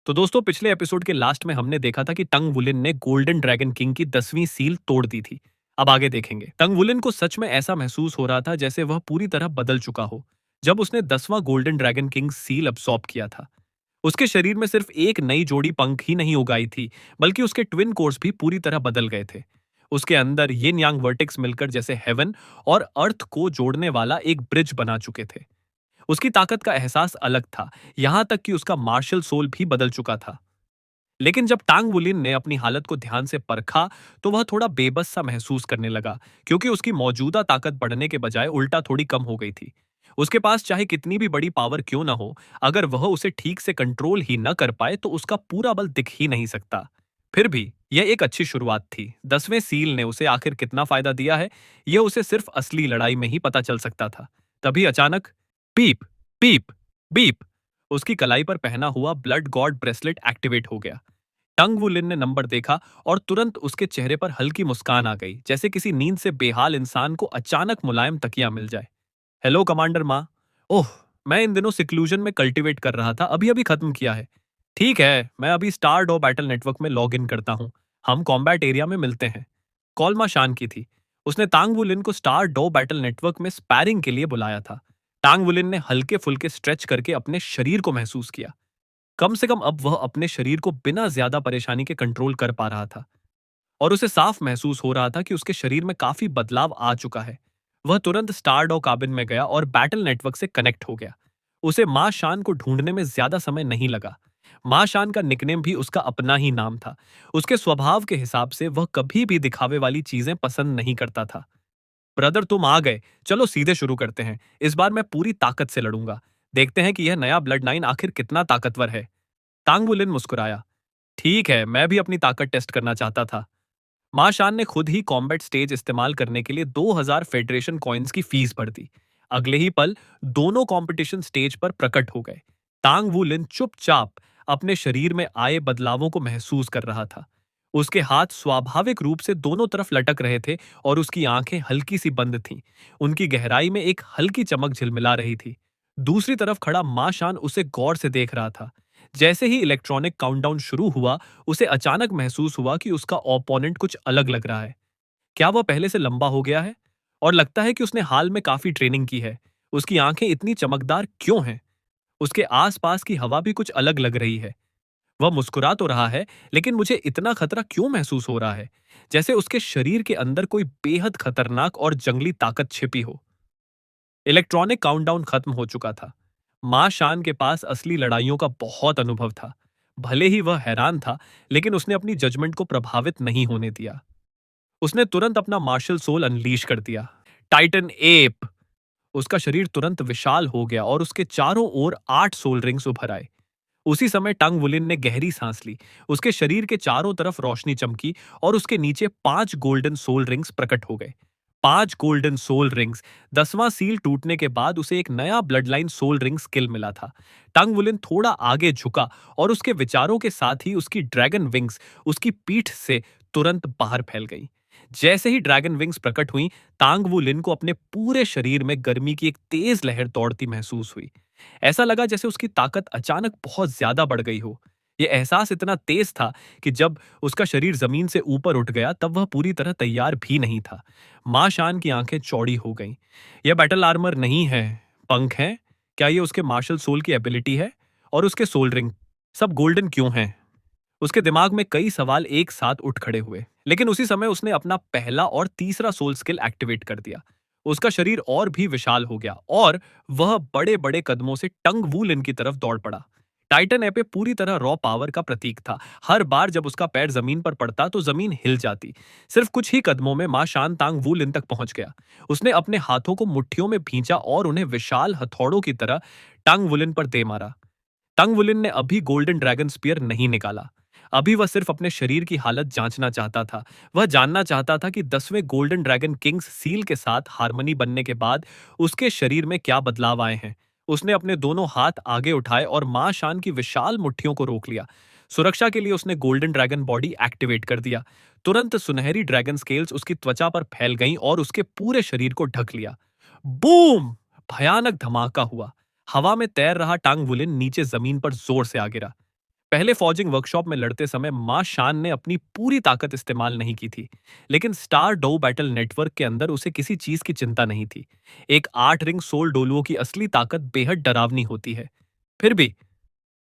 तो दोस्तों पिछले एपिसोड के लास्ट में हमने देखा था कि टंग वुलिन ने गोल्डन ड्रैगन किंग की 10वीं सील तोड़ दी थी। अब आगे देखेंगे। टंग वुलिन को सच में ऐसा महसूस हो रहा था जैसे वह पूरी तरह बदल चुका हो जब उसने 10वां golden dragon king seal absorb किया था। उसके शरीर में सिर्फ एक नई जोड़ी पंख ही नहीं उगाई थी, बल्कि उसके ट्विन कोर्स भी पूरी तरह बदल गए थे। उसके अंदर यिन यांग वर्टेक्स मिलकर जैसे हेवन और अर्थ को जोड़ने वाला एक ब्रिज बना चुके थे। उसकी ताकत का एहसास अलग था, यहां तक कि उसका मार्शल सोल भी बदल चुका था। लेकिन जब टांग वुलिन ने अपनी हालत को ध्यान से परखा, तो वह थोड़ा बेबस सा महसूस करने लगा, क्योंकि उसकी मौजूदा ताकत बढ़ने के बजाय उल्टा थोड़ी कम हो गई थी। उसके पास चाहे कितनी भी बड़ी पावर क्यों ना हो, अगर वह उसे ठीक से कंट्रोल ही न कर पाए तो उसका पूरा बल दिख ही नहीं सकता। फिर भी यह एक अच्छी शुरुआत थी। 10वें सील ने उसे आखिर कितना फायदा दिया है, यह उसे सिर्फ असली लड़ाई में ही पता चल सकता था। तभी अचानक पीप पीप बीप, उसकी कलाई पर पहना हुआ ब्लड गॉड ब्रेसलेट एक्टिवेट हो गया। टंग वुलिन ने नंबर देखा और तुरंत उसके चेहरे पर हल्की मुस्कान आ गई, जैसे किसी नींद से बेहाल इंसान को अचानक मुलायम तकिया मिल जाए। हेलो कमांडर माँ। ओह, मैं इन दिनों सिक्लूजन में कल्टीवेट कर रहा था, अभी अभी खत्म किया है। ठीक है, मैं अभी स्टार डॉ बैटल नेटवर्क में लॉग इन करता हूँ। हम कॉम्बैट एरिया में मिलते हैं। कॉलमा शान की थी। उसने तांग वुलिन को स्टार डॉ बैटल नेटवर्क में स्पैरिंग के लिए बुलाया था। टांग वुलिन ने हल्के फुल्के स्ट्रेच करके अपने शरीर को महसूस किया। कम से कम अब वह अपने शरीर को बिना ज्यादा परेशानी के कंट्रोल कर पा रहा था, और उसे साफ महसूस हो रहा था कि उसके शरीर में काफी बदलाव आ चुका है। वह तुरंत स्टारडॉ काबिन में गया और बैटल नेटवर्क से कनेक्ट हो गया। उसे मां शान को ढूंढने में ज्यादा समय नहीं लगा। मां शान का निकनेम भी उसका अपना ही नाम था। उसके स्वभाव के हिसाब से वह कभी भी दिखावे वाली चीजें पसंद नहीं करता था। ब्रदर तुम आ गए, चलो सीधे शुरू करते हैं। इस बार मैं पूरी ताकत से लड़ूंगा। देखते हैं कि यह नया ब्लड लाइन आखिर कितना ताकतवर है। तांग वुलिन मुस्कुराया। ठीक है, मैं भी अपनी ताकत टेस्ट करना चाहता था। मां शान ने खुद ही कॉम्बैट स्टेज इस्तेमाल करने के लिए 2000 फेडरेशन कॉइन्स की फीस भर दी। अगले ही पल दोनों कंपटीशन स्टेज पर प्रकट हो गए। तांग वुलिन चुपचाप अपने शरीर में आए बदलावों को महसूस कर रहा था। उसके हाथ स्वाभाविक रूप से दोनों तरफ लटक रहे थे और उसकी आंखें हल्की सी बंद थीं। उनकी गहराई में एक हल्की चमक झिलमिला रही थी। दूसरी तरफ खड़ा मां शान उसे गौर से देख रहा था। जैसे ही इलेक्ट्रॉनिक काउंटडाउन शुरू हुआ, उसे अचानक महसूस हुआ कि उसका ओपोनेंट कुछ अलग लग रहा है। क्या वह पहले से लंबा हो गया है? और लगता है कि उसने हाल में काफी ट्रेनिंग की है। उसकी आंखें इतनी चमकदार क्यों हैं? उसके आसपास की हवा भी कुछ अलग लग रही है। वह मुस्कुरा तो रहा है, लेकिन मुझे इतना खतरा क्यों महसूस हो रहा है? जैसे उसके शरीर के अंदर कोई बेहद खतरनाक और जंगली ताकत छिपी हो। इलेक्ट्रॉनिक काउंटडाउन खत्म हो चुका था। मां शान के पास असली लड़ाइयों का बहुत अनुभव था। भले ही वह हैरान था, लेकिन उसने अपनी जजमेंट को प्रभावित नहीं होने दिया। उसने तुरंत अपना मार्शल सोल अनलीश कर दिया। Titan app. उसका शरीर तुरंत विशाल हो गया और उसके चारों ओर 8 सोल रिंग्स उभर आए। उसी समय टंग वुलिन ने गहरी सांस ली। उसके शरीर के चारों तरफ रोशनी चमकी और उसके नीचे 5 गोल्डन सोल रिंग्स प्रकट हो गए। 5 गोल्डन सोल रिंग्स। 10वां सील टूटने के बाद उसे एक नया blood line soul ring skill मिला था। टंग वुलिन थोड़ा आगे झुका और उसके विचारों के साथ ही उसकी ड्रैगन विंग्स उसकी पीठ से तुरंत बाहर फैल गई। जैसे ही ड्रैगन विंग्स प्रकट हुई, तांग वुलिन को अपने पूरे शरीर में गर्मी की एक तेज लहर दौड़ती महसूस हुई। ऐसा लगा जैसे उसकी ताकत अचानक बहुत ज्यादा बढ़ गई हो। यह एहसास इतना तेज था कि जब उसका शरीर जमीन से ऊपर उठ गया, तब वह पूरी तरह तैयार भी नहीं था। मां शान की आंखें चौड़ी हो गईं। यह बैटल आर्मर नहीं है, पंख हैं। क्या ये उसके मार्शल सोल की एबिलिटी है? और उसके सोल रिंग सब गोल्डन क्यों हैं? उसके दिमाग में कई सवाल एक साथ उठ खड़े हुए, लेकिन उसी समय उसने अपना पहला और तीसरा सोल स्किल एक्टिवेट कर दिया। उसका शरीर और भी विशाल हो गया और वह बड़े बड़े कदमों से टंग वूलिन की तरफ दौड़ पड़ा। टाइटन एपे पूरी तरह रॉ पावर का प्रतीक था। हर बार जब उसका पैर जमीन पर पड़ता तो जमीन हिल जाती। सिर्फ कुछ ही कदमों में मां शान तांग वूलिन तक पहुंच गया। उसने अपने हाथों को मुट्ठियों में भींचा और उन्हें विशाल हथौड़ों की तरह टंग वुलिन पर दे मारा। टंग वुलिन ने अभी गोल्डन ड्रैगन स्पीयर नहीं निकाला। अभी वह सिर्फ अपने शरीर की हालत जांचना चाहता था। वह जानना चाहता था कि 10वें गोल्डन ड्रैगन किंग्स सील के साथ हार्मनी बनने के बाद उसके शरीर में क्या बदलाव आए हैं। उसने अपने दोनों हाथ आगे उठाए और मां शान की विशाल मुट्ठियों को रोक लिया। सुरक्षा के लिए उसने गोल्डन ड्रैगन बॉडी एक्टिवेट कर दिया। तुरंत सुनहरी ड्रैगन स्केल्स उसकी त्वचा पर फैल गईं और उसके पूरे शरीर को ढक लिया। बूम! भयानक धमाका हुआ। हवा में तैर रहा टांग वुलिन नीचे जमीन पर जोर से आ गिरा। पहले फॉजिंग वर्कशॉप में लड़ते समय मां शान ने अपनी पूरी ताकत इस्तेमाल नहीं की थी, लेकिन स्टार डो बैटल नेटवर्क के अंदर उसे किसी चीज की चिंता नहीं थी। एक 8 रिंग सोल डोलुओं की असली ताकत बेहद डरावनी होती है। फिर भी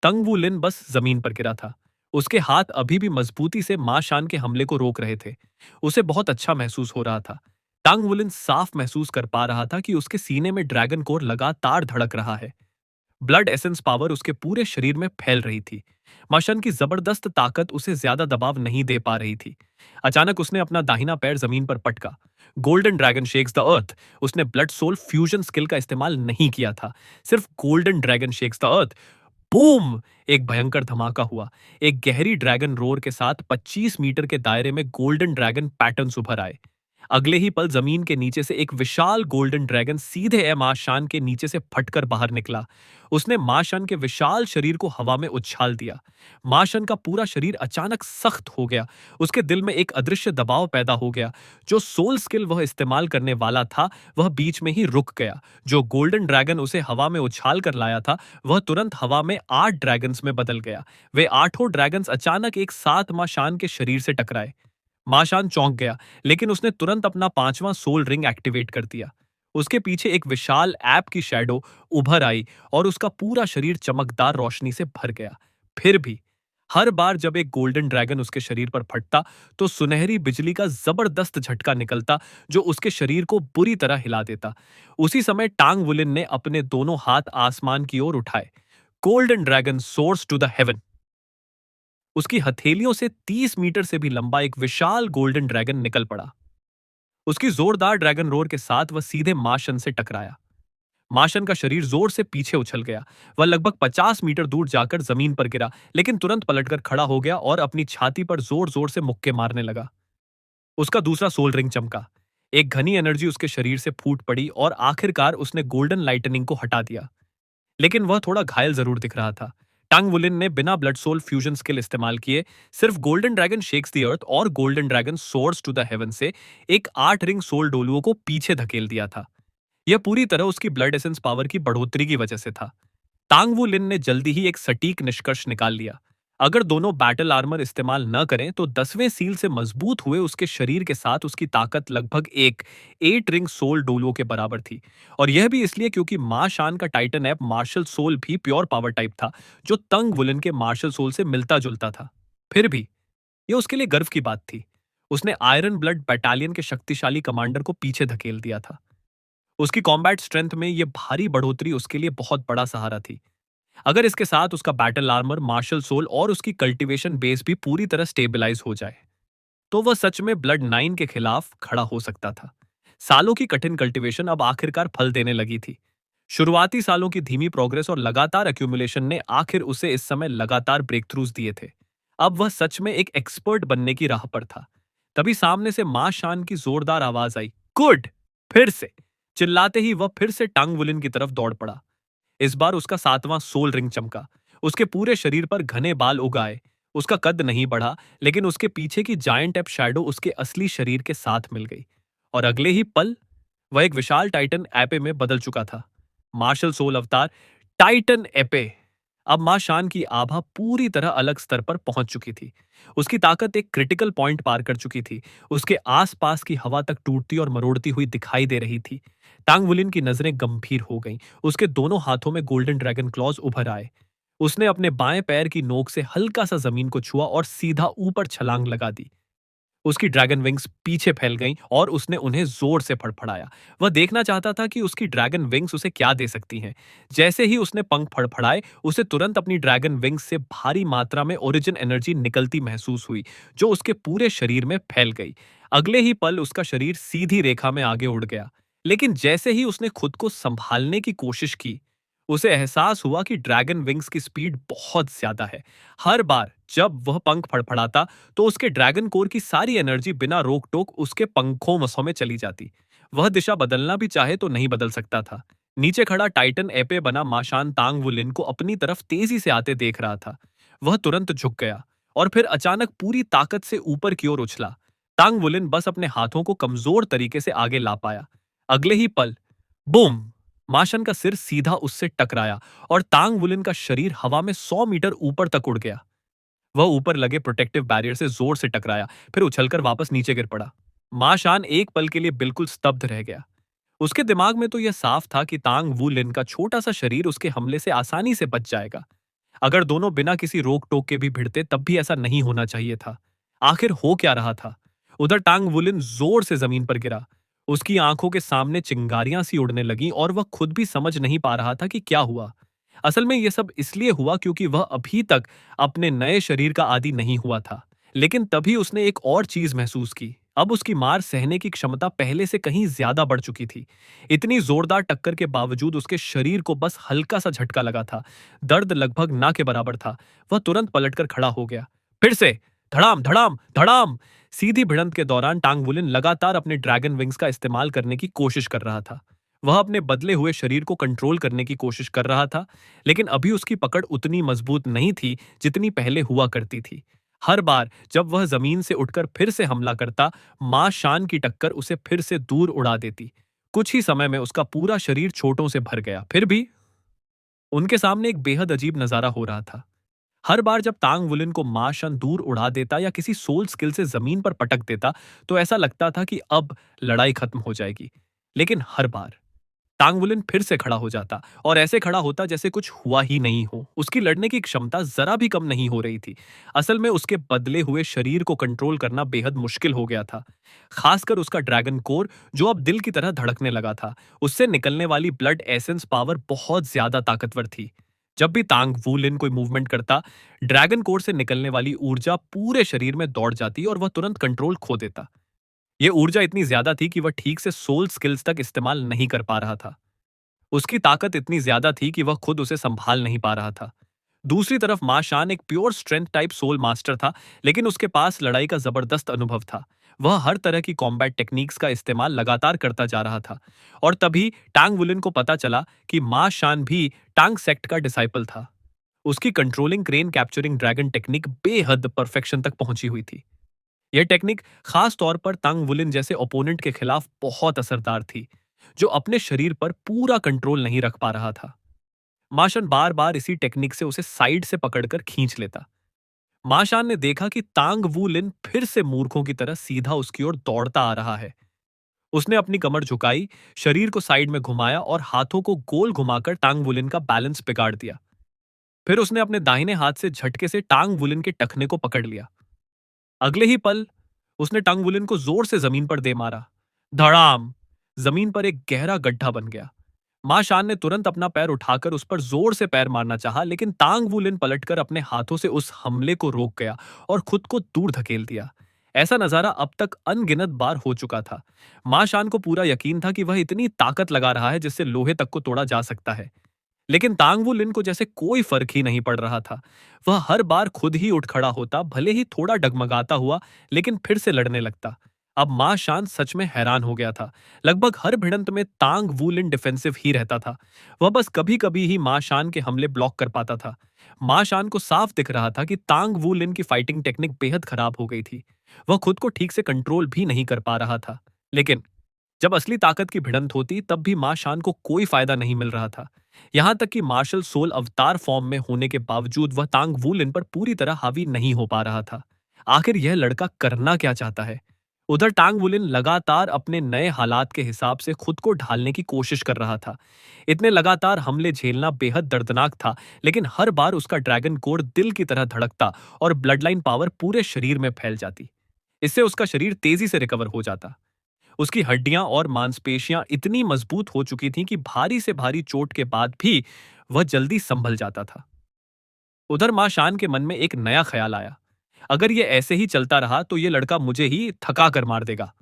तंग वू लिन बस जमीन पर गिरा था। उसके हाथ अभी भी मजबूती से मां शान के हमले को रोक रहे थे। उसे बहुत अच्छा महसूस हो रहा था। टांग वुलिन साफ महसूस कर पा रहा था कि उसके सीने में ड्रैगन कोर लगातार धड़क रहा है। ब्लड एसेंस पावर उसके पूरे शरीर में फैल रही थी। माशन की जबरदस्त ताकत उसे ज्यादा दबाव नहीं दे पा रही थी। अचानक उसने अपना दाहिना पैर जमीन पर पटका। गोल्डन ड्रैगन शेक्स द अर्थ। उसने ब्लड सोल फ्यूजन स्किल का इस्तेमाल नहीं किया था, सिर्फ golden dragon shakes the earth. Boom! एक भयंकर धमाका हुआ। एक गहरी ड्रैगन रोर के साथ 25 मीटर के दायरे में गोल्डन ड्रैगन पैटर्न्स उभर आए। अगले ही पल जमीन के नीचे से एक विशाल गोल्डन ड्रैगन सीधे माशान के नीचे से फटकर बाहर निकला। उसने माशान के विशाल शरीर को हवा में उछाल दिया। माशान का पूरा शरीर अचानक सख्त हो गया। उसके दिल में एक अदृश्य दबाव पैदा हो गया। जो सोल स्किल वह इस्तेमाल करने वाला था, वह बीच में ही रुक गया। जो गोल्डन ड्रैगन उसे हवा में उछाल कर लाया था, वह तुरंत हवा में 8 ड्रैगन्स में बदल गया। वे आठों ड्रैगन्स अचानक एक साथ माशान के शरीर से टकराए। माशान चौंक गया, लेकिन उसने तुरंत अपना 5वां सोल रिंग एक्टिवेट कर दिया। उसके पीछे एक विशाल ऐप की शैडो उभर आई और उसका पूरा शरीर चमकदार रोशनी से भर गया। फिर भी हर बार जब एक गोल्डन ड्रैगन उसके शरीर पर फटता, तो सुनहरी बिजली का जबरदस्त झटका निकलता जो उसके शरीर को बुरी तरह हिला देता। उसी समय टांग वुलिन ने अपने दोनों हाथ आसमान की ओर उठाए। Golden dragon source to the heaven. उसकी हथेलियों से 30 मीटर से भी लंबा एक विशाल गोल्डन ड्रैगन निकल पड़ा। उसकी जोरदार ड्रैगन रोर के साथ वह सीधे माशन से टकराया। माशन का शरीर जोर से पीछे उछल गया। वह लगभग 50 मीटर दूर जाकर जमीन पर गिरा, लेकिन तुरंत पलटकर खड़ा हो गया और अपनी छाती पर जोर जोर से मुक्के मारने लगा। उसका दूसरा सोल रिंग चमका। एक घनी एनर्जी उसके शरीर से फूट पड़ी और आखिरकार उसने गोल्डन लाइटनिंग को हटा दिया। लेकिन वह थोड़ा घायल जरूर दिख रहा था। टांग वुलिन ने बिना ब्लड सोल फ्यूजन स्किल इस्तेमाल किए सिर्फ golden dragon shakes the earth और golden dragon source to the heaven से एक 8 रिंग सोल डोलुओं को पीछे धकेल दिया था। यह पूरी तरह उसकी ब्लड एसेंस पावर की बढ़ोतरी की वजह से था। तांग वू लिन ने जल्दी ही एक सटीक निष्कर्ष निकाल लिया। अगर दोनों बैटल आर्मर इस्तेमाल न करें तो 10वें सील से मजबूत हुए उसके शरीर के साथ उसकी ताकत लगभग एक 8 रिंग सोल डोलुओं के बराबर थी। और यह भी इसलिए क्योंकि मां शान का टाइटन ऐप मार्शल सोल भी प्योर पावर टाइप था, जो तंग वुलन के मार्शल सोल से मिलता जुलता था। फिर भी यह उसके लिए गर्व की बात थी। उसने आयरन ब्लड बटालियन के शक्तिशाली कमांडर को पीछे धकेल दिया था। उसकी कॉम्बैट स्ट्रेंथ में यह भारी बढ़ोतरी उसके लिए बहुत बड़ा सहारा थी। अगर इसके साथ उसका बैटल आर्मर, मार्शल सोल और उसकी कल्टीवेशन बेस भी पूरी तरह स्टेबलाइज हो जाए, तो वह सच में ब्लड 9 के खिलाफ खड़ा हो सकता था। सालों की कठिन कल्टीवेशन अब आखिरकार फल देने लगी थी। शुरुआती सालों की धीमी प्रोग्रेस और लगातार एक्यूमुलेशन ने आखिर उसे इस समय लगातार ब्रेक थ्रूज दिए थे। अब वह सच में एक एक्सपर्ट बनने की राह पर था। तभी सामने से मां शान की जोरदार आवाज आई, गुड! फिर से! चिल्लाते ही वह फिर से टांग वुलिन की तरफ दौड़ पड़ा। इस बार उसका 7वां सोल रिंग चमका। उसके पूरे शरीर पर घने बाल उग आए। उसका कद नहीं बढ़ा, लेकिन उसके पीछे की जायंट एप शैडो उसके असली शरीर के साथ मिल गई। और अगले ही पल वह एक विशाल टाइटन एपे में बदल चुका था। मार्शल सोल अवतार टाइटन एपे। अब मां शान की आभा पूरी तरह अलग स्तर पर पहुंच चुकी थी। उसकी ताकत एक क्रिटिकल पॉइंट पार कर चुकी थी। उसके आसपास की हवा तक टूटती और मरोड़ती हुई दिखाई दे रही थी। टांग वुलिन की नजरें गंभीर हो गईं। उसके दोनों हाथों में गोल्डन ड्रैगन क्लॉज उभर आए। उसने अपने बाएं पैर की नोक से हल्का सा जमीन को छुआ और सीधा ऊपर छलांग लगा दी। उसकी ड्रैगन विंग्स पीछे फैल गईं और उसने उन्हें जोर से फड़फड़ाया। वह देखना चाहता था कि उसकी ड्रैगन विंग्स उसे क्या दे सकती हैं। जैसे ही उसने पंख फड़फड़ाए, उसे तुरंत अपनी ड्रैगन विंग्स से भारी मात्रा में ओरिजिन एनर्जी निकलती महसूस हुई, जो उसके पूरे शरीर में फैल गई। अगले ही पल उसका शरीर सीधी रेखा में आगे उड़ गया। लेकिन जैसे ही उसने खुद को संभालने की कोशिश की, उसे एहसास हुआ कि ड्रैगन विंग्स की स्पीड बहुत ज्यादा है। हर बार जब वह पंख फड़फड़ाता, तो उसके ड्रैगन कोर की सारी एनर्जी बिना रोक टोक उसके पंखों वसों में चली जाती। वह दिशा बदलना भी चाहे तो नहीं बदल सकता था। नीचे खड़ा टाइटन एपे बना माशान तांग वुलिन को अपनी तरफ तेजी से आते देख रहा था। वह तुरंत झुक गया और फिर अचानक पूरी ताकत से ऊपर की ओर उछला। तांग वुलिन बस अपने हाथों को कमजोर तरीके से आगे ला पाया। अगले ही पल बूम! माशन का सिर सीधा उससे टकराया और तांग वुलिन का शरीर हवा में 100 मीटर ऊपर तक उड़ गया। वह ऊपर लगे प्रोटेक्टिव बैरियर से जोर से टकराया, फिर उछलकर वापस नीचे गिर पड़ा। माशान एक पल के लिए बिल्कुल स्तब्ध रह गया। उसके दिमाग में तो यह साफ था कि तांग वू लिन का छोटा सा शरीर उसके हमले से आसानी से बच जाएगा। अगर दोनों बिना किसी रोक टोक के भी भिड़ते तब भी ऐसा नहीं होना चाहिए था। आखिर हो क्या रहा था? उधर टांग वुलिन जोर से जमीन पर गिरा। उसकी आंखों के सामने चिंगारियां सी उड़ने लगीं और वह खुद भी समझ नहीं पा रहा था कि क्या हुआ। असल में यह सब इसलिए हुआ क्योंकि वह अभी तक अपने नए शरीर का आदी नहीं हुआ था। लेकिन तभी उसने एक और चीज महसूस की। अब उसकी मार सहने की क्षमता पहले से कहीं ज्यादा बढ़ चुकी थी। इतनी जोरदार टक्कर के बावजूद उसके शरीर को बस हल्का सा झटका लगा था। दर्द लगभग ना के बराबर था। वह तुरंत पलटकर खड़ा हो गया। फिर से धड़ाम धड़ाम धड़ाम। सीधी भिड़ंत के दौरान टांग वुलिन लगातार अपने ड्रैगन विंग्स का इस्तेमाल करने की कोशिश कर रहा था। वह अपने बदले हुए शरीर को कंट्रोल करने की कोशिश कर रहा था, लेकिन अभी उसकी पकड़ उतनी मजबूत नहीं थी जितनी पहले हुआ करती थी। हर बार जब वह जमीन से उठकर फिर से हमला करता, मां शान की टक्कर उसे फिर से दूर उड़ा देती। कुछ ही समय में उसका पूरा शरीर चोटों से भर गया। फिर भी उनके सामने एक बेहद अजीब नजारा हो रहा था। हर बार जब तांग वुलिन को मां शन दूर उड़ा देता या किसी सोल स्किल से जमीन पर पटक देता, तो ऐसा लगता था कि अब लड़ाई खत्म हो जाएगी। लेकिन हर बार टांगवुलिन फिर से खड़ा हो जाता और ऐसे खड़ा होता जैसे कुछ हुआ ही नहीं हो। उसकी लड़ने की क्षमता जरा भी कम नहीं हो रही थी। असल में उसके बदले हुए शरीर को कंट्रोल करना बेहद मुश्किल हो गया था। खासकर उसका ड्रैगन कोर, जो अब दिल की तरह धड़कने लगा था। उससे निकलने वाली ब्लड एसेंस पावर बहुत ज्यादा ताकतवर थी। जब भी तांग वूलिन कोई मूवमेंट करता, ड्रैगन कोर से निकलने वाली ऊर्जा पूरे शरीर में दौड़ जाती और वह तुरंत कंट्रोल खो देता। यह ऊर्जा इतनी ज्यादा थी कि वह ठीक से सोल स्किल्स तक इस्तेमाल नहीं कर पा रहा था। उसकी ताकत इतनी ज्यादा थी कि वह खुद उसे संभाल नहीं पा रहा था। दूसरी तरफ मां शान एक pure strength type soul master था, लेकिन उसके पास लड़ाई का जबरदस्त अनुभव था। वह हर तरह की कॉम्बैट टेक्निक्स का इस्तेमाल लगातार करता जा रहा था। और तभी टांग वुलिन को पता चला कि मां शान भी टांग सेक्ट का डिसाइपल था। उसकी controlling crane capturing dragon technique बेहद परफेक्शन तक पहुंची हुई थी। यह टेक्निक खास तौर पर तांग वुलिन जैसे ओपोनेंट के खिलाफ बहुत असरदार थी, जो अपने शरीर पर पूरा कंट्रोल नहीं रख पा रहा था। माशन बार बार इसी टेक्निक से उसे साइड से पकड़कर खींच लेता। माशान ने देखा कि तांग वू लिन फिर से मूर्खों की तरह सीधा उसकी ओर दौड़ता आ रहा है। उसने अपनी कमर झुकाई, शरीर को साइड में घुमाया और हाथों को गोल घुमाकर टांग वुलिन का बैलेंस बिगाड़ दिया। फिर उसने अपने दाहिने हाथ से झटके से टांग वुलिन के टखने को पकड़ लिया। अगले ही पल उसने टांग वुलिन को जोर से जमीन पर दे मारा। धड़ाम। जमीन पर एक गहरा गड्ढा बन गया। मां शान ने तुरंत अपना पैर उठाकर उस पर जोर से पैर मारना चाहा, लेकिन तांग वू लिन पलटकर अपने हाथों से उस हमले को रोक गया और खुद को दूर धकेल दिया। ऐसा नजारा अब तक अनगिनत बार हो चुका था। मां शान को पूरा यकीन था कि वह इतनी ताकत लगा रहा है जिससे लोहे तक को तोड़ा जा सकता है। लेकिन तांग वू लिन को जैसे कोई फर्क ही नहीं पड़ रहा था। वह हर बार खुद ही उठ खड़ा होता, भले ही थोड़ा डगमगाता हुआ, लेकिन फिर से लड़ने लगता। अब मां शान सच में हैरान हो गया था। लगभग हर भिड़ंत में तांग वूलिन डिफेंसिव ही रहता था। वह बस कभी कभी ही मां शान के हमले ब्लॉक कर पाता था। मां शान को साफ दिख रहा था कि तांग वूलिन की फाइटिंग टेक्निक बेहद खराब हो गई थी। वह खुद को ठीक से कंट्रोल भी नहीं कर पा रहा था। लेकिन जब असली ताकत की भिड़ंत होती तब भी मां शान को कोई फायदा नहीं मिल रहा था। यहां तक कि मार्शल सोल अवतार फॉर्म में होने के बावजूद वह तांग वूलिन पर पूरी तरह हावी नहीं हो पा रहा था। आखिर यह लड़का करना क्या चाहता है? उधर टांग वुलिन लगातार अपने नए हालात के हिसाब से खुद को ढालने की कोशिश कर रहा था। इतने लगातार हमले झेलना बेहद दर्दनाक था, लेकिन हर बार उसका ड्रैगन कोर दिल की तरह धड़कता और ब्लडलाइन पावर पूरे शरीर में फैल जाती। इससे उसका शरीर तेजी से रिकवर हो जाता। उसकी हड्डियां और मांसपेशियां इतनी मजबूत हो चुकी थीं कि भारी से भारी चोट के बाद भी वह जल्दी संभल जाता था। उधर मां शान के मन में एक नया ख्याल आया। अगर ये ऐसे ही चलता रहा तो ये लड़का मुझे ही थका कर मार देगा।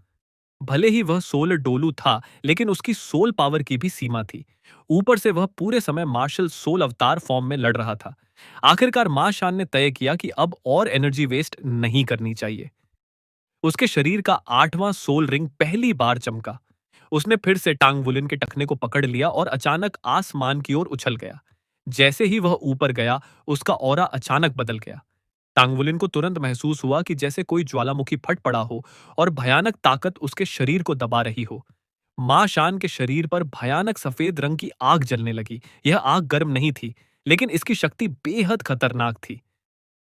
भले ही वह सोल डोलू था, लेकिन उसकी सोल पावर की भी सीमा थी। ऊपर से वह पूरे समय मार्शल सोल अवतार फॉर्म में लड़ रहा था। आखिरकार मां शान ने तय किया कि अब और एनर्जी वेस्ट नहीं करनी चाहिए। उसके शरीर का 8वां सोल रिंग पहली बार चमका। उसने फिर से टांग वुलिन के टखने को पकड़ लिया और अचानक आसमान की ओर उछल गया। जैसे ही वह ऊपर गया, उसका ऑरा अचानक बदल गया। तांगवुलिन को तुरंत महसूस हुआ कि जैसे कोई ज्वालामुखी फट पड़ा हो और भयानक ताकत उसके शरीर को दबा रही हो। माँ शान के शरीर पर भयानक सफेद रंग की आग जलने लगी। यह आग गर्म नहीं थी, लेकिन इसकी शक्ति बेहद खतरनाक थी।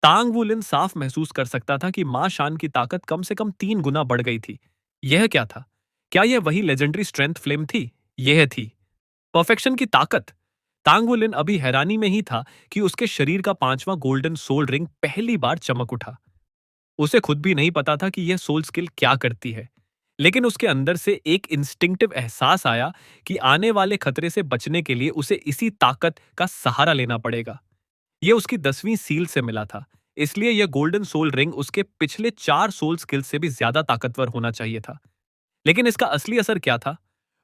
तांग वुलिन साफ महसूस कर सकता था कि माँ शान की ताकत कम से कम 3 गुना बढ़ गई थी। यह क्या था? क्या यह वही लेजेंडरी स्ट्रेंथ फ्लेम थी? यह थी परफेक्शन की ताकत। तांग वुलिन अभी हैरानी में ही था कि उसके शरीर का 5वां गोल्डन सोल रिंग पहली बार चमक उठा। उसे खुद भी नहीं पता था कि यह सोल स्किल क्या करती है, लेकिन उसके अंदर से एक इंस्टिंक्टिव एहसास आया कि आने वाले खतरे से बचने के लिए उसे इसी ताकत का सहारा लेना पड़ेगा। यह उसकी 10वीं सील से मिला था, इसलिए यह गोल्डन सोल रिंग उसके पिछले 4 सोल स्किल से भी ज्यादा ताकतवर होना चाहिए था। लेकिन इसका असली असर क्या था?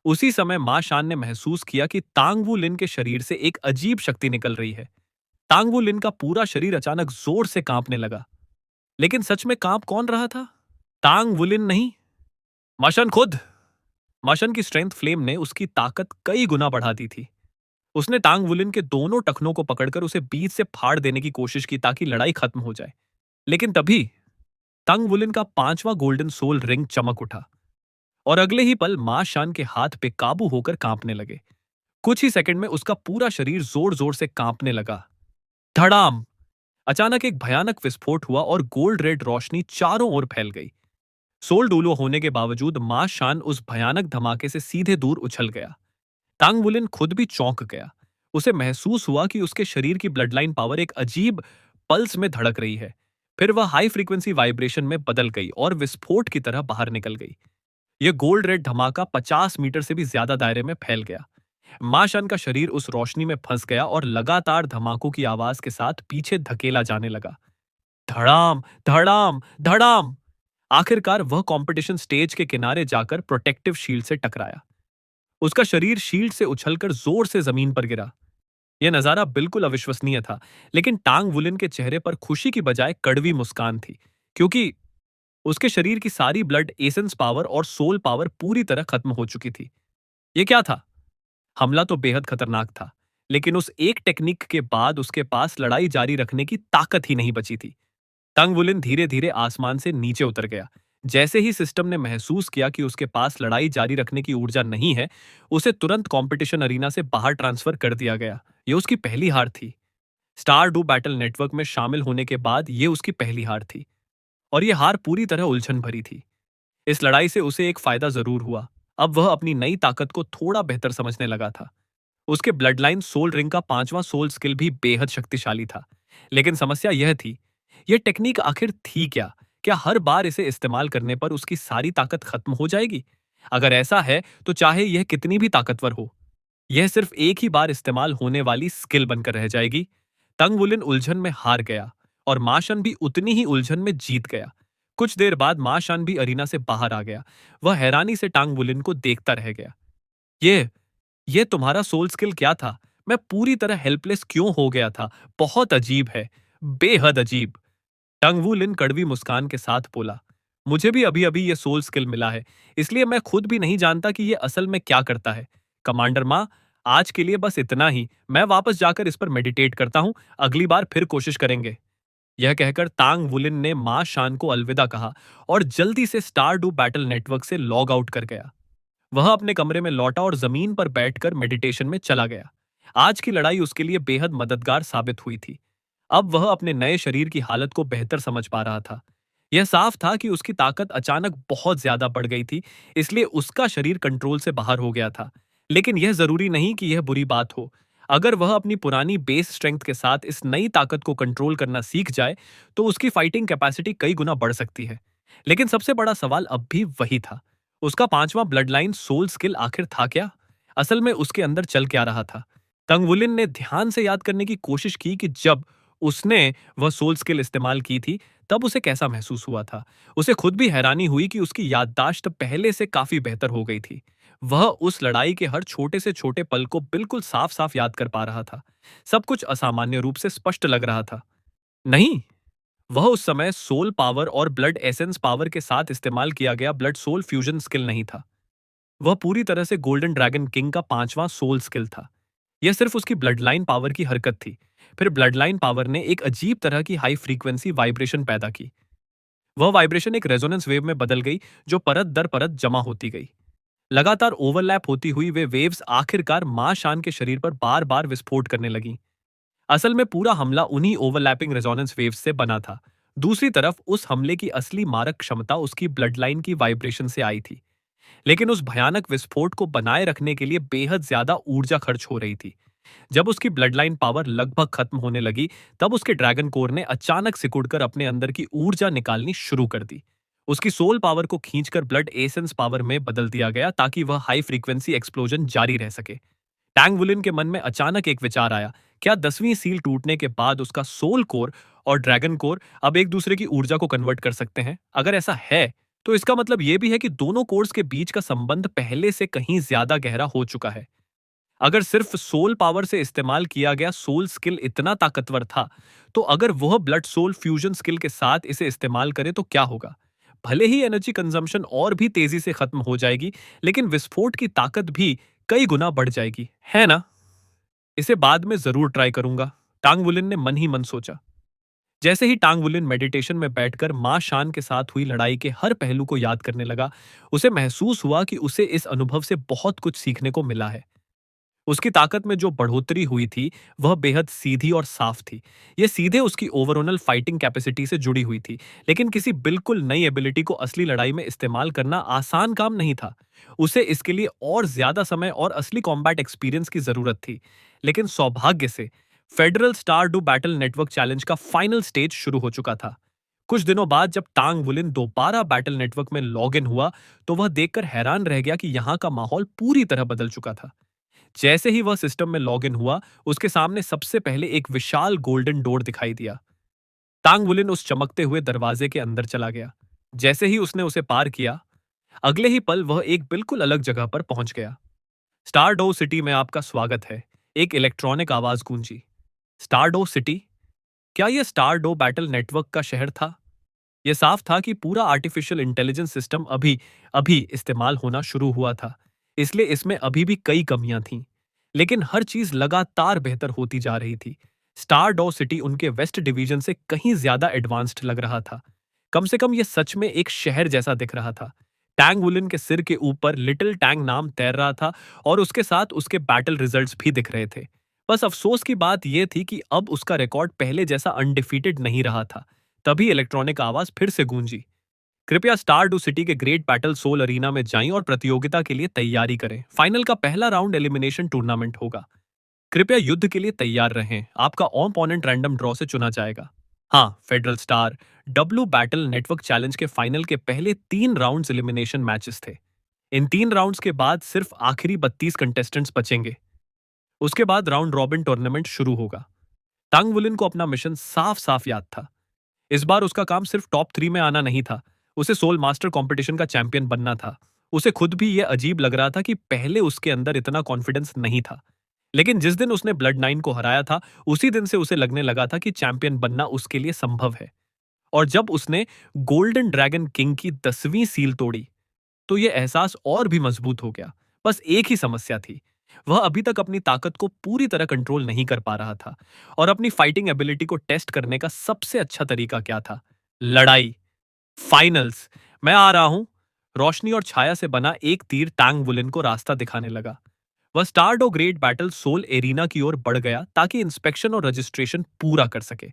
उसी समय मां शान ने महसूस किया कि तांग वू लिन के शरीर से एक अजीब शक्ति निकल रही है। तांग वू लिन का पूरा शरीर अचानक जोर से कांपने लगा। लेकिन सच में कांप कौन रहा था? तांग वू लिन नहीं, माशन खुद। माशन की स्ट्रेंथ फ्लेम ने उसकी ताकत कई गुना बढ़ा दी थी। उसने तांग वुलिन के दोनों टखनों को पकड़कर उसे बीच से फाड़ देने की कोशिश की ताकि लड़ाई खत्म हो जाए। लेकिन तभी तंग वुलिन का 5वां गोल्डन सोल रिंग चमक उठा और अगले ही पल मां शान के हाथ पे काबू होकर कांपने लगे। कुछ ही सेकंड में उसका पूरा शरीर जोर जोर से कांपने लगा। धड़ाम! अचानक एक भयानक विस्फोट हुआ और गोल्ड रेड रोशनी चारों ओर फैल गई। सोल डूलो होने के बावजूद मां शान उस भयानक धमाके से सीधे दूर उछल गया। तांग वुलिन खुद भी चौंक गया। उसे महसूस हुआ कि उसके शरीर की ब्लड लाइन पावर एक अजीब पल्स में धड़क रही है। फिर वह हाई फ्रीक्वेंसी वाइब्रेशन में बदल गई और विस्फोट की तरह बाहर निकल गई। यह गोल्ड रेड धमाका 50 मीटर से भी ज्यादा दायरे में फैल गया। माशान का शरीर उस रोशनी में फंस गया और लगातार धमाकों की आवाज के साथ पीछे धकेला जाने लगा। धड़ाम, धड़ाम, धड़ाम! आखिरकार वह कंपटीशन स्टेज के किनारे जाकर प्रोटेक्टिव शील्ड से टकराया। उसका शरीर शील्ड से उछलकर जोर से जमीन पर गिरा। यह नजारा बिल्कुल अविश्वसनीय था, लेकिन टांग वुलिन के चेहरे पर खुशी की बजाय कड़वी मुस्कान थी, क्योंकि उसके शरीर की सारी ब्लड एसेंस पावर और सोल पावर पूरी तरह खत्म हो चुकी थी। यह क्या था? हमला तो बेहद खतरनाक था, लेकिन उस एक टेक्निक के बाद उसके पास लड़ाई जारी रखने की ताकत ही नहीं बची थी। तंग वुलिन धीरे धीरे आसमान से नीचे उतर गया। जैसे ही सिस्टम ने महसूस किया कि उसके पास लड़ाई जारी रखने की ऊर्जा नहीं है, उसे तुरंत कंपटीशन अरीना से बाहर ट्रांसफर कर दिया गया। यह उसकी पहली हार थी। स्टार डू बैटल नेटवर्क में शामिल होने के बाद यह उसकी पहली हार थी, और यह हार पूरी तरह उलझन भरी थी। इस लड़ाई से उसे एक फायदा जरूर हुआ। अब वह अपनी नई ताकत को थोड़ा बेहतर समझने लगा था। उसके ब्लड लाइन सोल रिंग का 5वां सोल स्किल भी बेहद शक्तिशाली था। लेकिन समस्या यह थी, यह टेक्निक आखिर थी क्या? क्या हर बार इसे इस्तेमाल करने पर उसकी सारी ताकत खत्म हो जाएगी? अगर ऐसा है, तो चाहे यह कितनी भी ताकतवर हो, यह सिर्फ एक ही बार इस्तेमाल होने वाली स्किल बनकर रह जाएगी। तंग वुलिन उलझन में हार गया और माशन भी उतनी ही उलझन में जीत गया। कुछ देर बाद माशान भी अरीना से बाहर आ गया। वह हैरानी से टांग वुलिन को देखता रह गया। ये ये तुम्हारा सोल स्किल क्या था? मैं पूरी तरह हेल्पलेस क्यों हो गया था? बहुत अजीब है, बेहद अजीब। टंग वू लिन कड़वी मुस्कान के साथ बोला, मुझे भी अभी अभी ये सोल स्किल मिला है, इसलिए मैं खुद भी नहीं जानता कि ये असल में क्या करता है। कमांडर माँ, आज के लिए बस इतना ही। मैं वापस जाकर इस पर मेडिटेट करता हूँ, अगली बार फिर कोशिश करेंगे। यह कहकर तांग वुलिन ने माँ शान को अलविदा कहा और जल्दी से स्टार डू बैटल नेटवर्क से लॉग आउट कर गया। वह अपने कमरे में लौटा और जमीन पर बैठकर मेडिटेशन में चला गया। आज की लड़ाई उसके लिए बेहद मददगार साबित हुई थी। अब वह अपने नए शरीर की हालत को बेहतर समझ पा रहा था। यह साफ था कि उसकी ताकत अचानक बहुत ज्यादा बढ़ गई थी, इसलिए उसका शरीर कंट्रोल से बाहर हो गया था। लेकिन यह जरूरी नहीं कि यह बुरी बात हो। अगर वह अपनी पुरानी बेस स्ट्रेंथ के साथ इस नई ताकत को कंट्रोल करना सीख जाए, तो उसकी फाइटिंग कैपेसिटी कई गुना बढ़ सकती है। लेकिन सबसे बड़ा सवाल अब भी वही था, उसका 5वां ब्लड लाइन सोल स्किल आखिर था क्या? असल में उसके अंदर चल क्या रहा था? तंगवुलिन ने ध्यान से याद करने की कोशिश की कि जब उसने वह सोल स्किल इस्तेमाल की थी, तब उसे कैसा महसूस हुआ था। उसे खुद भी हैरानी हुई कि उसकी याददाश्त पहले से काफी बेहतर हो गई थी। वह उस लड़ाई के हर छोटे से छोटे पल को बिल्कुल साफ साफ याद कर पा रहा था। सब कुछ असामान्य रूप से स्पष्ट लग रहा था। नहीं, वह उस समय सोल पावर और ब्लड एसेंस पावर के साथ इस्तेमाल किया गया ब्लड सोल फ्यूजन स्किल नहीं था। वह पूरी तरह से गोल्डन ड्रैगन किंग का 5वां सोल स्किल था। यह सिर्फ उसकी ब्लड लाइन पावर की हरकत थी। फिर ब्लड लाइन पावर ने एक अजीब तरह की हाई फ्रीक्वेंसी वाइब्रेशन पैदा की। वह वाइब्रेशन एक रेजोनेंस वेव में बदल गई, जो परत दर परत जमा होती गई। लगातार ओवरलैप होती हुई वे वेव्स आखिरकार मां शान के शरीर पर बार बार विस्फोट करने लगी। असल में पूरा हमला उन्हीं ओवरलैपिंग रेजोनेंस वेव्स से बना था। दूसरी तरफ उस हमले की असली मारक क्षमता उसकी ब्लड लाइन की वाइब्रेशन से आई थी। लेकिन उस भयानक विस्फोट को बनाए रखने के लिए बेहद ज्यादा ऊर्जा खर्च हो रही थी। जब उसकी ब्लड लाइन पावर लगभग खत्म होने लगी, तब उसके ड्रैगन कोर ने अचानक सिकुड़कर अपने अंदर की ऊर्जा निकालनी शुरू कर दी। उसकी सोल पावर को खींचकर ब्लड एसेंस पावर में बदल दिया गया ताकि वह हाई फ्रीक्वेंसी एक्सप्लोजन जारी रह सके। टैंग वुलिन के मन में अचानक एक विचार आया। क्या 10वीं सील टूटने के बाद उसका सोल कोर और ड्रैगन कोर अब एक दूसरे की ऊर्जा को कन्वर्ट कर सकते हैं? अगर ऐसा है, तो इसका मतलब यह भी है कि दोनों कोर्स के बीच का संबंध पहले से कहीं ज्यादा गहरा हो चुका है। अगर सिर्फ सोल पावर से इस्तेमाल किया गया सोल स्किल इतना ताकतवर था, तो अगर वह ब्लड सोल फ्यूजन स्किल के साथ इसे इस्तेमाल करे तो क्या होगा? भले ही एनर्जी कंजम्पशन और भी तेजी से खत्म हो जाएगी, लेकिन विस्फोट की ताकत भी कई गुना बढ़ जाएगी, है ना? इसे बाद में जरूर ट्राई करूंगा, टांग वुलिन ने मन ही मन सोचा। जैसे ही टांग वुलिन मेडिटेशन में बैठकर मां शान के साथ हुई लड़ाई के हर पहलू को याद करने लगा, उसे महसूस हुआ कि उसे इस अनुभव से बहुत कुछ सीखने को मिला है। उसकी ताकत में जो बढ़ोतरी हुई थी, वह बेहद सीधी और साफ थी। यह सीधे उसकी ओवरऑल फाइटिंग कैपेसिटी से जुड़ी हुई थी, लेकिन किसी बिल्कुल नई एबिलिटी को असली लड़ाई में इस्तेमाल करना आसान काम नहीं था। उसे इसके लिए और ज्यादा समय और असली कॉम्बैट एक्सपीरियंस की जरूरत थी। लेकिन सौभाग्य से federal star do battle network challenge का फाइनल स्टेज शुरू हो चुका था। कुछ दिनों बाद जब टांग वुलिन दोबारा बैटल नेटवर्क में लॉग इन हुआ, तो वह देखकर हैरान रह गया कि यहाँ का माहौल पूरी तरह बदल चुका था। जैसे ही वह सिस्टम में लॉग इन हुआ, उसके सामने सबसे पहले एक विशाल गोल्डन डोर दिखाई दिया। टांग वुलिन उस चमकते हुए दरवाजे के अंदर चला गया। जैसे ही उसने उसे पार किया, अगले ही पल वह एक बिल्कुल अलग जगह पर पहुंच गया। स्टारडो सिटी में आपका स्वागत है, एक इलेक्ट्रॉनिक आवाज गूंजी। स्टारडो सिटी? क्या यह स्टारडो बैटल नेटवर्क का शहर था? यह साफ था कि पूरा आर्टिफिशियल इंटेलिजेंस सिस्टम अभी अभी इस्तेमाल होना शुरू हुआ था, इसलिए इसमें अभी भी कई कमियां थीं। लेकिन हर चीज लगातार बेहतर होती जा रही थी। स्टारडो सिटी उनके वेस्ट डिवीजन से कहीं ज्यादा एडवांस्ड लग रहा था। कम से कम यह सच में एक शहर जैसा दिख रहा था। टैंग वुलिन के सिर के ऊपर लिटिल टैंग नाम तैर रहा था और उसके साथ उसके बैटल रिजल्ट्स भी दिख रहे थे। बस अफसोस की बात यह थी कि अब उसका रिकॉर्ड पहले जैसा अनडिफीटेड नहीं रहा था। तभी इलेक्ट्रॉनिक आवाज फिर से गूंजी। कृपया स्टार डू सिटी के ग्रेट बैटल सोल अरीना में जाएं और प्रतियोगिता के लिए तैयारी करें। फाइनल का पहला राउंड एलिमिनेशन टूर्नामेंट होगा। कृपया युद्ध के लिए तैयार रहें। आपका ओपोनेंट रैंडम ड्रॉ से चुना जाएगा। हाँ, federal star W battle network challenge के फाइनल के पहले 3 राउंड्स एलिमिनेशन मैचेस थे। इन 3 राउंड्स के बाद सिर्फ आखिरी 32 कंटेस्टेंट्स बचेंगे। उसके बाद राउंड रॉबिन टूर्नामेंट शुरू होगा। टांग वुलिन को अपना मिशन साफ साफ याद था। इस बार उसका काम सिर्फ टॉप 3 में आना नहीं था, उसे सोल मास्टर कंपटीशन का चैंपियन बनना था। उसे खुद भी यह अजीब लग रहा था कि पहले उसके अंदर इतना कॉन्फिडेंस नहीं था। लेकिन जिस दिन उसने ब्लड 9 को हराया था, उसी दिन से उसे लगने लगा था कि चैंपियन बनना उसके लिए संभव है। और जब उसने गोल्डन ड्रैगन किंग की 10वीं सील तोड़ी, तो यह एहसास और भी मजबूत हो गया। बस एक ही समस्या थी, वह अभी तक अपनी ताकत को पूरी तरह कंट्रोल नहीं कर पा रहा था। और अपनी फाइटिंग एबिलिटी को टेस्ट करने का सबसे अच्छा तरीका क्या था? लड़ाई। फाइनल्स। मैं आ रहा हूं। रोशनी और छाया से बना एक तीर टांग वुलिन को रास्ता दिखाने लगा। वह स्टारडो ग्रेट बैटल सोल एरिना की ओर बढ़ गया ताकि इंस्पेक्शन और रजिस्ट्रेशन पूरा कर सके।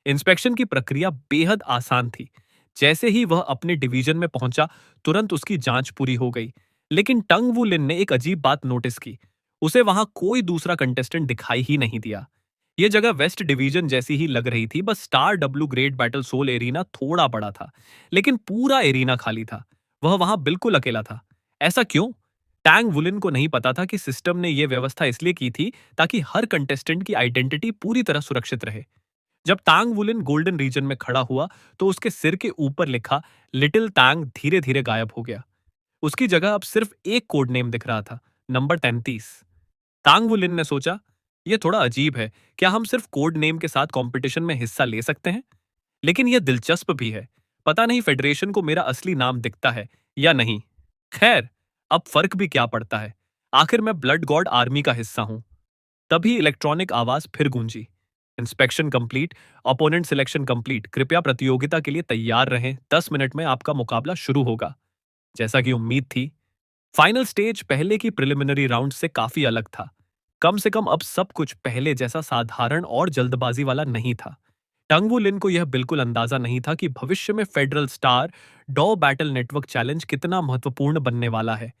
इंस्पेक्शन की प्रक्रिया बेहद आसान थी। जैसे ही वह अपने डिवीजन में पहुंचा, तुरंत उसकी जांच पूरी हो गई। लेकिन टंग वू लिन ने एक अजीब बात नोटिस की। उसे वहां कोई दूसरा कंटेस्टेंट दिखाई ही नहीं दिया। यह जगह वेस्ट डिवीजन जैसी ही लग रही थी, बस स्टार डब्ल्यू ग्रेट बैटल सोल एरिना थोड़ा बड़ा था, लेकिन पूरा एरिना खाली था। वह वहां बिल्कुल अकेला था। ऐसा क्यों? टैंग वुलिन को नहीं पता था कि सिस्टम ने यह व्यवस्था इसलिए की थी ताकि हर कंटेस्टेंट की आइडेंटिटी पूरी तरह सुरक्षित रहे। जब तांग वुलिन गोल्डन रीजन में खड़ा हुआ, तो उसके सिर के ऊपर लिखा लिटिल टैंग धीरे धीरे गायब हो गया। उसकी जगह अब सिर्फ एक कोड नेम दिख रहा था, नंबर 33। तांग वुलिन ने सोचा, यह थोड़ा अजीब है। क्या हम सिर्फ कोड नेम के साथ कंपटीशन में हिस्सा ले सकते हैं? लेकिन यह दिलचस्प भी है। पता नहीं फेडरेशन को मेरा असली नाम दिखता है या नहीं। खैर, अब फर्क भी क्या पड़ता है? आखिर मैं ब्लड गॉड आर्मी का हिस्सा हूं। तभी इलेक्ट्रॉनिक आवाज फिर गूंजी। Inspection complete, opponent selection complete. कृपया प्रतियोगिता के लिए तैयार रहें। 10 मिनट में आपका मुकाबला शुरू होगा। जैसा कि उम्मीद थी, फाइनल स्टेज पहले की प्रिलिमिनरी राउंड से काफी अलग था। कम से कम अब सब कुछ पहले जैसा साधारण और जल्दबाजी वाला नहीं था। टंग वू लिन को यह बिल्कुल अंदाजा नहीं था कि भविष्य में फेडरल स्टार डॉ बैटल नेटवर्क चैलेंज कितना महत्वपूर्ण बनने वाला है।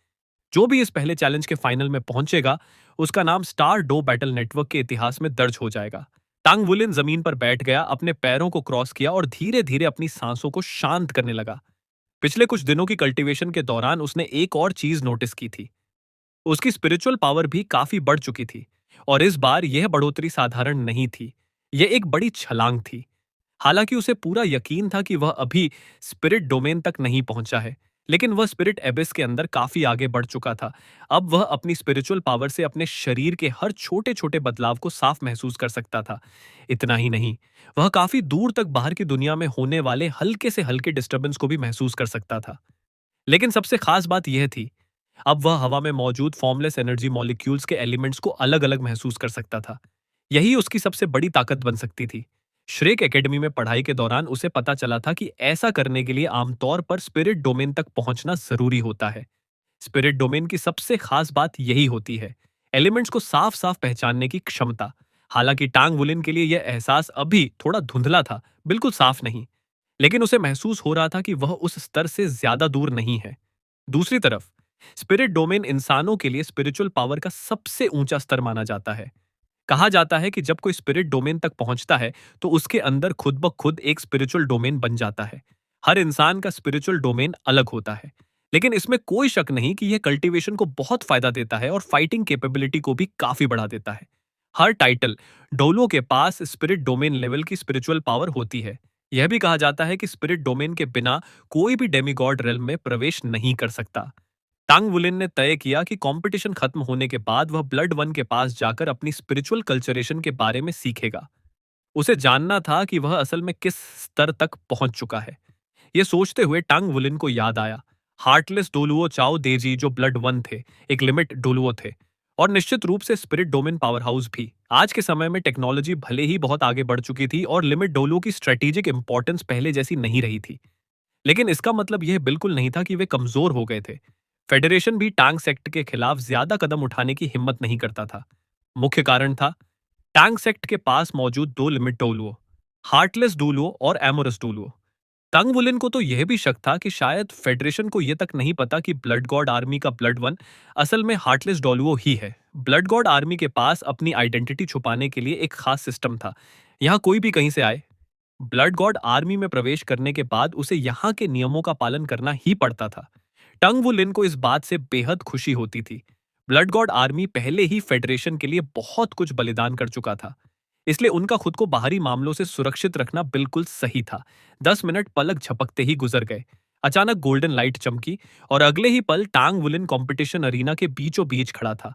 जो भी इस पहले चैलेंज के फाइनल में पहुंचेगा, उसका नाम स्टार डो बैटल नेटवर्क के इतिहास में दर्ज हो जाएगा। टांग वुलिन जमीन पर बैठ गया, अपने पैरों को क्रॉस किया और धीरे धीरे अपनी सांसों को शांत करने लगा। पिछले कुछ दिनों की कल्टीवेशन के दौरान उसने एक और चीज नोटिस की थी। उसकी स्पिरिचुअल पावर भी काफी बढ़ चुकी थी, और इस बार यह बढ़ोतरी साधारण नहीं थी। यह एक बड़ी छलांग थी। हालांकि उसे पूरा यकीन था कि वह अभी स्पिरिट डोमेन तक नहीं पहुंचा है, लेकिन वह स्पिरिट एबिस के अंदर काफी आगे बढ़ चुका था। अब वह अपनी स्पिरिचुअल पावर से अपने शरीर के हर छोटे छोटे बदलाव को साफ महसूस कर सकता था। इतना ही नहीं, वह काफी दूर तक बाहर की दुनिया में होने वाले हल्के से हल्के डिस्टर्बेंस को भी महसूस कर सकता था। लेकिन सबसे खास बात यह थी, अब वह हवा में मौजूद फॉर्मलेस एनर्जी मॉलिक्यूल्स के एलिमेंट्स को अलग अलग महसूस कर सकता था। यही उसकी सबसे बड़ी ताकत बन सकती थी। श्रेक एकेडमी में पढ़ाई के दौरान उसे पता चला था कि ऐसा करने के लिए आमतौर पर स्पिरिट डोमेन तक पहुंचना जरूरी होता है। स्पिरिट डोमेन की सबसे खास बात यही होती है, एलिमेंट्स को साफ साफ पहचानने की क्षमता। हालांकि टांग वुलिन के लिए यह एहसास अभी थोड़ा धुंधला था, बिल्कुल साफ नहीं, लेकिन उसे महसूस हो रहा था कि वह उस स्तर से ज्यादा दूर नहीं है। दूसरी तरफ स्पिरिट डोमेन इंसानों के लिए स्पिरिचुअल पावर का सबसे ऊंचा स्तर माना जाता है। कहा जाता है कि जब कोई स्पिरिट डोमेन तक पहुंचता है, तो उसके अंदर खुद ब खुद एक स्पिरिचुअल डोमेन बन जाता है। हर इंसान का स्पिरिचुअल डोमेन अलग होता है, लेकिन इसमें कोई शक नहीं कि यह कल्टीवेशन को बहुत फायदा देता है और फाइटिंग कैपेबिलिटी को भी काफी बढ़ा देता है। हर टाइटल डोलो के पास स्पिरिट डोमेन लेवल की स्पिरिचुअल पावर होती है। यह भी कहा जाता है कि स्पिरिट डोमेन के बिना कोई भी डेमीगॉड रेल्म में प्रवेश नहीं कर सकता। टांग वुलिन ने तय किया कि कंपटीशन खत्म होने के बाद वह ब्लड वन के पास जाकर अपनी स्पिरिचुअल कल्चरेशन के बारे में सीखेगा। उसे जानना था कि वह असल में किस स्तर तक पहुंच चुका है। यह सोचते हुए टांग वुलिन को याद आया, हार्टलेस डोलुओ चाओ देजी जो ब्लड वन थे, एक लिमिट डोलुओ थे, और निश्चित रूप से स्पिरिट डोमेन पावर हाउस भी। आज के समय में टेक्नोलॉजी भले ही बहुत आगे बढ़ चुकी थी और लिमिट डोलुओ की स्ट्रेटेजिक इंपॉर्टेंस पहले जैसी नहीं रही थी, लेकिन इसका मतलब यह बिल्कुल नहीं था कि वे कमजोर हो गए थे। फेडरेशन भी टांग सेक्ट के खिलाफ ज्यादा कदम उठाने की हिम्मत नहीं करता था। मुख्य कारण था टांग सेक्ट के पास मौजूद दो लिमिट डोलुओ, हार्टलेस डोलुओ और एमोरस डोलुओ। टंग वुलिन को तो यह भी शक था कि शायद फेडरेशन को यह तक नहीं पता कि ब्लड गॉड आर्मी का ब्लड वन असल में हार्टलेस डोलुओ ही है। ब्लड गॉड आर्मी के पास अपनी आइडेंटिटी छुपाने के लिए एक खास सिस्टम था। यहाँ कोई भी कहीं से आए, ब्लड गॉड आर्मी में प्रवेश करने के बाद उसे यहाँ के नियमों का पालन करना ही पड़ता था। टंग वू लिन को इस बात से बेहद खुशी होती थी। ब्लड गॉड आर्मी पहले ही फेडरेशन के लिए बहुत कुछ बलिदान कर चुका था, इसलिए उनका खुद को बाहरी मामलों से सुरक्षित रखना बिल्कुल सही था। 10 मिनट पलक झपकते ही गुजर गए। अचानक गोल्डन लाइट चमकी और अगले ही पल टांग वुलिन कंपटीशन अरीना के बीचों बीच खड़ा था।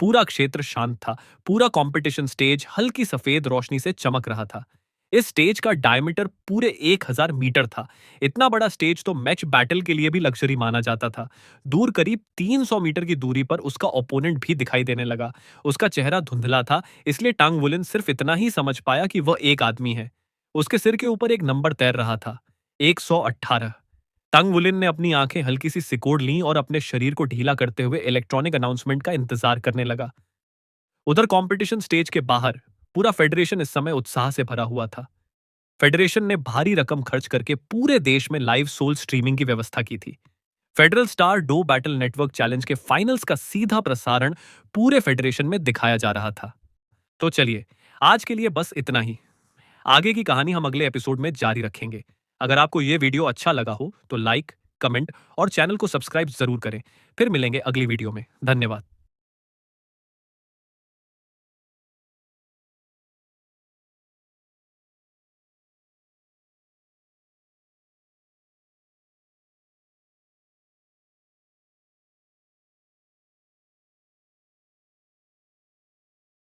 पूरा क्षेत्र शांत था। पूरा कंपटीशन स्टेज हल्की सफेद रोशनी से चमक रहा था। इस स्टेज का डायमीटर पूरे 1000 मीटर था। इतना बड़ा स्टेज तो मैच बैटल के लिए भी लग्जरी माना जाता था। दूर करीब 300 मीटर की दूरी पर उसका ओपोनेंट भी दिखाई देने लगा। उसका चेहरा धुंधला था, इसलिए टांग वुलिन सिर्फ इतना ही समझ पाया कि वह एक आदमी है। उसके सिर के ऊपर एक नंबर तैर रहा था, 118। टंग वुलिन ने अपनी आंखें हल्की सी सिकोड़ लीं और अपने शरीर को ढीला करते हुए इलेक्ट्रॉनिक अनाउंसमेंट का इंतजार करने लगा। उधर कंपटीशन स्टेज के बाहर पूरा फेडरेशन इस समय उत्साह से भरा हुआ था। फेडरेशन ने भारी रकम खर्च करके पूरे देश में लाइव सोल स्ट्रीमिंग की व्यवस्था की थी। Federal star Dou battle network challenge के फाइनल्स का सीधा प्रसारण पूरे फेडरेशन में दिखाया जा रहा था। तो चलिए, आज के लिए बस इतना ही। आगे की कहानी हम अगले एपिसोड में जारी रखेंगे। अगर आपको यह वीडियो अच्छा लगा हो तो लाइक, कमेंट और चैनल को सब्सक्राइब जरूर करें। फिर मिलेंगे अगली वीडियो में। धन्यवाद।